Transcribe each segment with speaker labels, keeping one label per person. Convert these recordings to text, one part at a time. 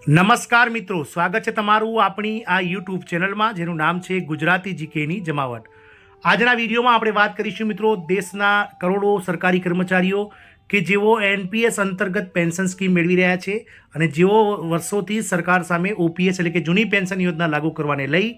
Speaker 1: નમસ્કાર મિત્રો, સ્વાગત છે તમારું આપણી આ યુટ્યુબ ચેનલમાં જેનું નામ છે ગુજરાતી જીકેની જમાવટ. આજના વિડીયોમાં આપણે વાત કરીશું મિત્રો દેશના કરોડો સરકારી કર્મચારીઓ કે જેઓ એનપીએસ અંતર્ગત પેન્શન સ્કીમ મેળવી રહ્યા છે અને જેઓ વર્ષોથી સરકાર સામે ઓપીએસ એટલે કે જૂની પેન્શન યોજના લાગુ કરવાને લઈ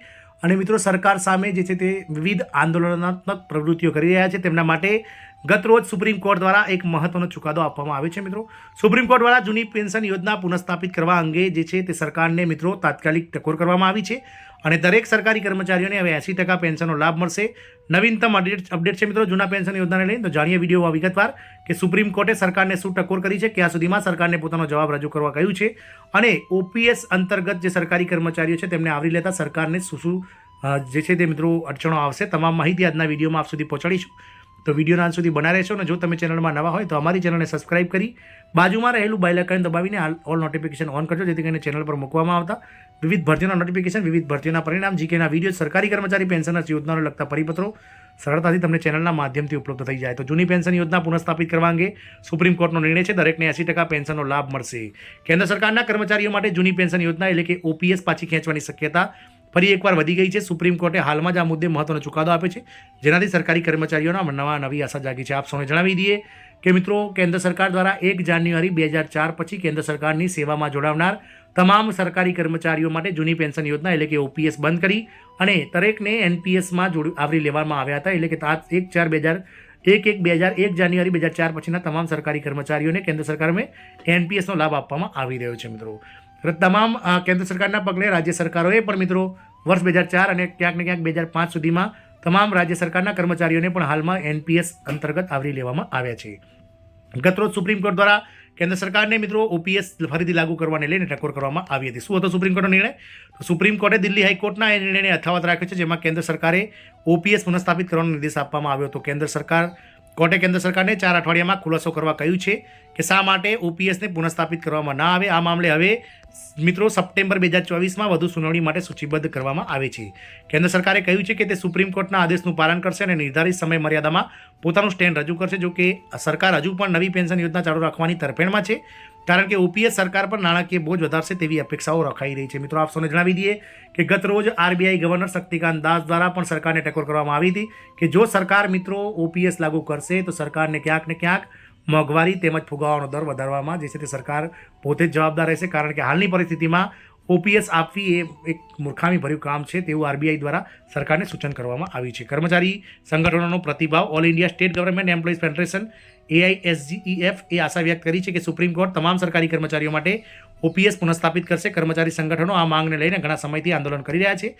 Speaker 1: અને મિત્રો સરકાર સામે જે છે તે વિવિધ આંદોલનાત્મક પ્રવૃત્તિઓ કરી રહ્યા છે. તેમના માટે ગતરોજ સુપ્રીમ કોર્ટ દ્વારા એક મહત્વનો ચુકાદો આપવામાં આવ્યો છે. મિત્રો સુપ્રીમ કોર્ટ દ્વારા જૂની પેન્શન યોજના પુનઃસ્થાપિત કરવા અંગે જે છે તે સરકારને મિત્રો તાત્કાલિક ટકોર કરવામાં આવી છે અને દરેક સરકારી કર્મચારીઓને હવે 80% પેન્શનનો લાભ મળશે. નવીનતમ અપડેટ છે મિત્રો જૂના પેન્શન યોજનાને લઈને. તો જાણીએ વિડીયોમાં વિગતવાર કે સુપ્રીમ કોર્ટે સરકારને શું ટકોર કરી છે, ક્યાં સુધીમાં સરકારને પોતાનો જવાબ રજૂ કરવા કહ્યું છે અને ઓપીએસ અંતર્ગત જે સરકારી કર્મચારીઓ છે તેમને આવરી લેતા સરકારને શું જે છે તે મિત્રો અડચણો આવશે. તમામ માહિતી આજના વિડીયોમાં આપ સુધી પહોંચાડીશું. તો વિડીયોના અંત સુધી બના રહેશો અને જો તમે ચેનલમાં નવા હોય તો અમારી ચેનલને સબસ્ક્રાઇબ કરી બાજુમાં રહેલું બેલ આઇકન દબાવીને ઓલ નોટિફિકેશન ઓન કરજો, જેથી કરીને ચેનલ પર મૂકવામાં આવતા વિવિધ ભરતીઓના નોટિફિકેશન, વિવિધ ભરતીઓના પરિણામ, જીકેના વિડીયો, સરકારી કર્મચારી પેન્શનર્સ યોજનાને લગતા પરિપત્રો સરળતાથી તમને ચેનલના માધ્યમથી ઉપલબ્ધ થઈ જાય. તો જૂની પેન્શન યોજના પુનઃસ્થાપિત કરવા અંગે સુપ્રીમ કોર્ટનો નિર્ણય છે. દરેકને 80% પેન્શનનો લાભ મળશે. કેન્દ્ર સરકારના કર્મચારીઓ માટે જૂની પેન્શન યોજના એટલે કે ઓપીએસ પાછી ખેંચવાની શક્યતા ફરી એકવાર વધી ગઈ છે. સુપ્રીમ કોર્ટે હાલમાં જ આ મુદ્દે મહત્વનો ચુકાદો આપ્યો છે, જેનાથી સરકારી કર્મચારીઓના નવી આશા જાગી છે. આપ સૌને જણાવી દઈએ કે મિત્રો કેન્દ્ર સરકાર દ્વારા 1 જાન્યુઆરી 2004 પછી કેન્દ્ર સરકારની સેવામાં જોડાવનાર તમામ સરકારી કર્મચારીઓ માટે જૂની પેન્શન યોજના એટલે કે ઓપીએસ બંધ કરી અને દરેકને એનપીએસમાં આવરી લેવામાં આવ્યા હતા. એટલે કે 1 જાન્યુઆરી 2004 પછીના તમામ સરકારી કર્મચારીઓને કેન્દ્ર સરકારે એનપીએસનો લાભ આપવામાં આવી રહ્યો છે. મિત્રો તમામ કેન્દ્ર સરકારના પગલે રાજ્ય સરકારોએ પણ મિત્રો વર્ષ 2004 અને ક્યાંક ને ક્યાંક 2005 સુધીમાં તમામ રાજ્ય સરકારના કર્મચારીઓને પણ હાલમાં એનપીએસ અંતર્ગત આવરી લેવામાં આવ્યા છે. ગતરોજ સુપ્રીમ કોર્ટ દ્વારા કેન્દ્ર સરકારને મિત્રો ઓપીએસ ફરીથી લાગુ કરવાને લઈને ટકોર કરવામાં આવી હતી. શું હતો સુપ્રીમ કોર્ટનો નિર્ણય? તો સુપ્રીમ કોર્ટે દિલ્હી હાઈકોર્ટના એ નિર્ણયને યથાવત રાખ્યો છે, જેમાં કેન્દ્ર સરકારે ઓપીએસ પુનઃસ્થાપિત કરવાનો નિર્દેશ આપવામાં આવ્યો હતો. કોર્ટે કેન્દ્ર સરકારને 4 અઠવાડિયામાં ખુલાસો કરવા કહ્યું છે કે શા માટે ઓપીએસને પુનઃસ્થાપિત કરવામાં ના આવે. આ મામલે હવે મિત્રો સપ્ટેમ્બર 2024માં વધુ સુનાવણી માટે સૂચિબદ્ધ કરવામાં આવે છે. કેન્દ્ર સરકારે કહ્યું છે કે તે સુપ્રીમ કોર્ટના આદેશનું પાલન કરશે અને નિર્ધારિત સમય મર્યાદામાં પોતાનું સ્ટેન્ડ રજૂ કરશે. જો કે સરકાર હજુ પણ નવી પેન્શન યોજના ચાલુ રાખવાની તરફેણમાં છે, કારણ કે ઓપીએસ સરકાર પર નાણાકીય બોજ વધારશે તેવી અપેક્ષાઓ રખાઈ રહી છે. મિત્રો આપ સૌને જણાવી દઈએ કે ગત રોજ આરબીઆઈ ગવર્નર શક્તિકાંત દાસ દ્વારા પણ સરકારને ટકોર કરવામાં આવી હતી કે જો સરકાર મિત્રો ઓપીએસ લાગુ કરશે તો સરકારને ક્યાંક ને ક્યાંક મોંઘવારી તેમજ ફુગાવાનો દર વધારવામાં જે છે તે સરકાર પોતે જ જવાબદાર રહેશે, કારણ કે હાલની પરિસ્થિતિમાં ઓપીએસ આપવી એ એક મૂર્ખામીભર્યું કામ છે તેવું આરબીઆઈ દ્વારા સરકારને સૂચન કરવામાં આવ્યું છે. કર્મચારી સંગઠનોનો પ્રતિભાવ all India state government employees federation AISGEF એ આશા વ્યક્ત કરી છે કે સુપ્રીમ કોર્ટ તમામ સરકારી કર્મચારીઓ માટે ઓપીએસ પુનઃસ્થાપિત કરશે. કર્મચારી સંગઠનો આ માંગને લઈને ઘણા સમયથી આંદોલન કરી રહ્યા છે.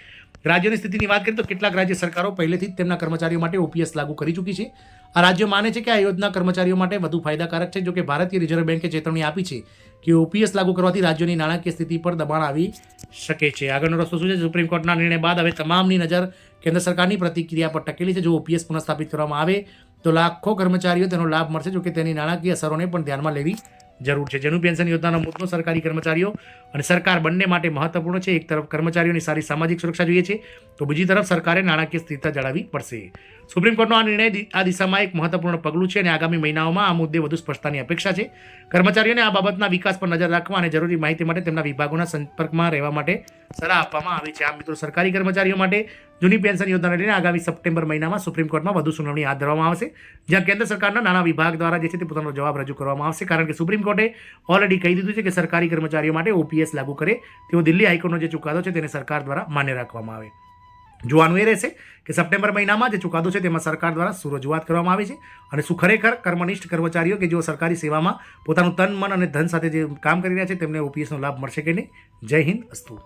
Speaker 1: રાજ્યોની સ્થિતિની વાત કરીએ તો કેટલાક રાજ્ય સરકારો પહેલેથી જ તેમના કર્મચારીઓ માટે ઓપીએસ લાગુ કરી ચૂકી છે. આ રાજ્યો માને છે કે આ યોજના કર્મચારીઓ માટે વધુ ફાયદાકારક છે. જો કે ભારતીય રિઝર્વ બેન્કે ચેતવણી આપી છે કે ઓપીએસ લાગુ કરવાથી રાજ્યોની નાણાકીય સ્થિતિ પર દબાણ આવી શકે છે. આગળનો રસ્તો શું છે? સુપ્રીમ કોર્ટના નિર્ણય બાદ હવે તમામની નજર કેન્દ્ર સરકારની પ્રતિક્રિયા પર ટકેલી છે. જો ઓપીએસ પુનઃસ્થાપિત કરવામાં આવે તો લાખો કર્મચારીઓ તેનો લાભ મળશે. જો કે તેની નાણાકીય અસરોને પણ ધ્યાનમાં લેવી જરૂર છે. જેનું પેન્શન યોજનાનો મુદ્દો સરકારી કર્મચારીઓ અને સરકાર બંને માટે મહત્વપૂર્ણ છે. એક તરફ કર્મચારીઓની સારી સામાજિક સુરક્ષા જોઈએ છે તો બીજી તરફ સરકારે નાણાકીય સ્થિરતા જાળવવી પડશે. સુપ્રીમ કોર્ટનો આ નિર્ણય આ દિશામાં એક મહત્વપૂર્ણ પગલું છે અને આગામી મહિનાઓમાં આ મુદ્દે વધુ સ્પષ્ટતાની અપેક્ષા છે. કર્મચારીઓને આ બાબતના વિકાસ પર નજર રાખવા અને જરૂરી માહિતી માટે તેમના વિભાગોના સંપર્કમાં રહેવા માટે સલાહ આપવામાં આવી છે. આ મિત્રો સરકારી કર્મચારીઓ માટે જૂની પેન્શન યોજનાને લઈને આગામી સપ્ટેમ્બર મહિનામાં સુપ્રીમ કોર્ટમાં વધુ સુનાવણી હાથ ધરવામાં આવશે, જ્યાં કેન્દ્ર સરકારના નાના વિભાગ દ્વારા જે છે તે પોતાનો જવાબ રજૂ કરવામાં આવશે. કારણ કે સુપ્રીમ કોર્ટે ઓલરેડી કહી દીધું છે કે સરકારી કર્મચારીઓ માટે ઓપીએસ લાગુ કરે તેવો દિલ્હી હાઈકોર્ટનો જે ચુકાદો છે તેને સરકાર દ્વારા માન્ય રાખવામાં આવે. જોવાનું એ રહેશે કે સપ્ટેમ્બર મહિનામાં જે ચુકાદો છે તેમાં સરકાર દ્વારા શું રજૂઆત કરવામાં આવી છે અને શું ખરેખર કર્મનિષ્ઠ કર્મચારીઓ કે જેઓ સરકારી સેવામાં પોતાનું તન, મન અને ધન સાથે જે કામ કરી રહ્યા છે તેમને ઓપીએસનો લાભ મળશે કે નહીં. જય હિન્દ, અસ્તુ.